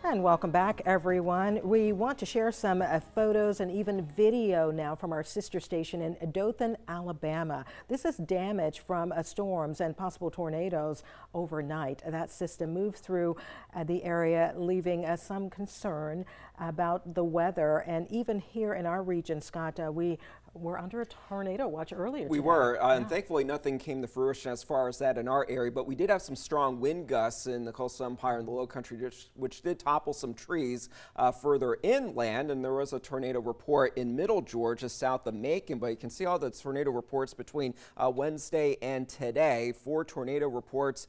And welcome back, everyone. We want to share some photos and even video now from our sister station in Dothan, Alabama. This is damage from storms and possible tornadoes overnight. That system moved through the area, leaving some concern about the weather. And even here in our region, Scott, we were under a tornado watch earlier We today. were, and thankfully nothing came to fruition as far as that in our area, but we did have some strong wind gusts in the coastal empire and the low country, which did topple some trees further inland, and there was a tornado report in middle Georgia south of Macon, but you can see all the tornado reports between Wednesday and today. 4 tornado reports,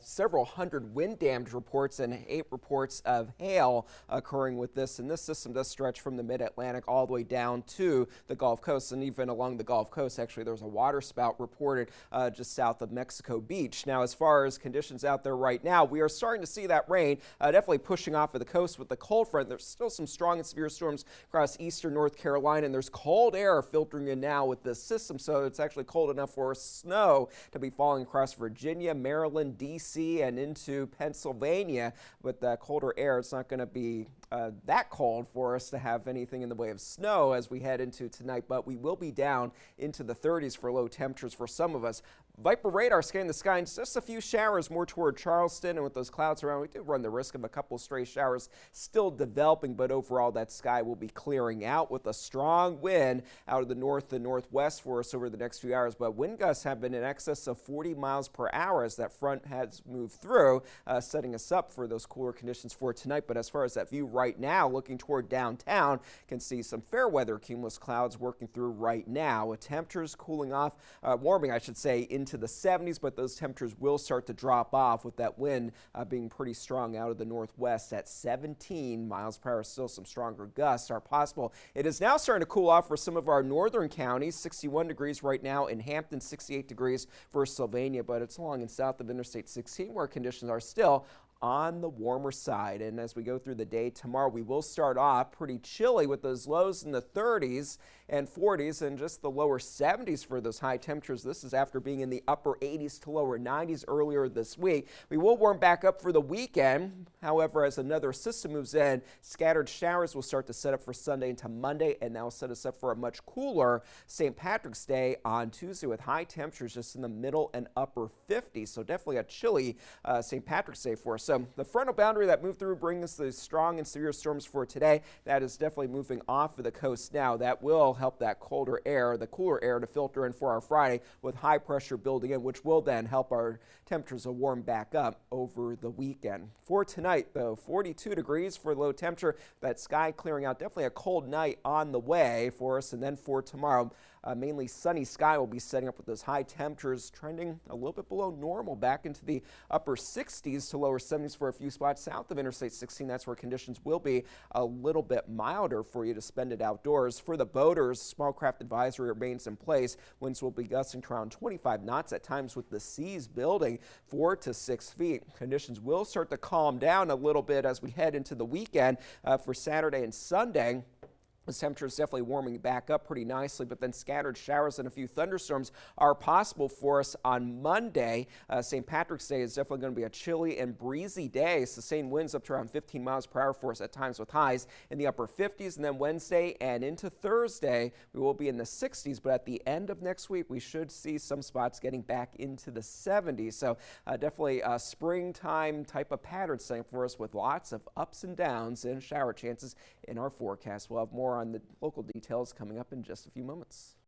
several hundred wind damage reports, and 8 reports of hail occurring with this, and this system does stretch from the mid-Atlantic all the way down to the Gulf Coast. And even along the Gulf Coast, actually, there was a water spout reported just south of Mexico Beach. Now, as far as conditions out there right now, we are starting to see that rain definitely pushing off of the coast with the cold front. There's still some strong and severe storms across eastern North Carolina, and there's cold air filtering in now with this system, so it's actually cold enough for snow to be falling across Virginia, Maryland, D.C., and into Pennsylvania. With that colder air, it's not going to be that cold for us to have anything in the way of snow as we head into tonight, but we will be down into the 30s for low temperatures for some of us. Viper radar scanning the sky, and just a few showers more toward Charleston, and with those clouds around, we do run the risk of a couple stray showers still developing, but overall that sky will be clearing out with a strong wind out of the north and northwest for us over the next few hours. But wind gusts have been in excess of 40 miles per hour as that front has moved through, setting us up for those cooler conditions for tonight. But as far as that view right now, looking toward downtown, can see some fair weather cumulus clouds working through right now, with temperatures cooling off, warming I should say, into the 70s, but those temperatures will start to drop off with that wind being pretty strong out of the northwest at 17 miles per hour. Still some stronger gusts are possible. It is now starting to cool off for some of our northern counties. 61 degrees right now in Hampton, 68 degrees for Sylvania, but it's along and south of Interstate 16 where conditions are still on the warmer side. And as we go through the day tomorrow, we will start off pretty chilly with those lows in the 30s and 40s and just the lower 70s for those high temperatures. This is after being in the upper 80s to lower 90s earlier this week. We will warm back up for the weekend. However, as another system moves in, scattered showers will start to set up for Sunday into Monday, and that will set us up for a much cooler St. Patrick's Day on Tuesday with high temperatures just in the middle and upper 50s. So definitely a chilly St. Patrick's Day for us. So the frontal boundary that moved through brings us the strong and severe storms for today. That is definitely moving off of the coast now. That will help that colder air, the cooler air, to filter in for our Friday with high pressure building in, which will then help our temperatures to warm back up over the weekend. For tonight, though, 42 degrees for low temperature. That sky clearing out. Definitely a cold night on the way for us. And then for tomorrow, mainly sunny sky will be setting up with those high temperatures trending a little bit below normal, back into the upper 60s to lower 70s for a few spots south of Interstate 16. That's where conditions will be a little bit milder for you to spend it outdoors. For the boaters, small craft advisory remains in place. Winds will be gusting to around 25 knots at times with the seas building 4 to 6 feet. Conditions will start to calm down a little bit as we head into the weekend for Saturday and Sunday. The temperature is definitely warming back up pretty nicely, but then scattered showers and a few thunderstorms are possible for us on Monday. St. Patrick's Day is definitely going to be a chilly and breezy day. Sustained winds up to around 15 miles per hour for us at times with highs in the upper 50s. And then Wednesday and into Thursday, we will be in the 60s. But at the end of next week, we should see some spots getting back into the 70s. So definitely a springtime type of pattern setting for us with lots of ups and downs and shower chances in our forecast. We'll have more on the local details coming up in just a few moments.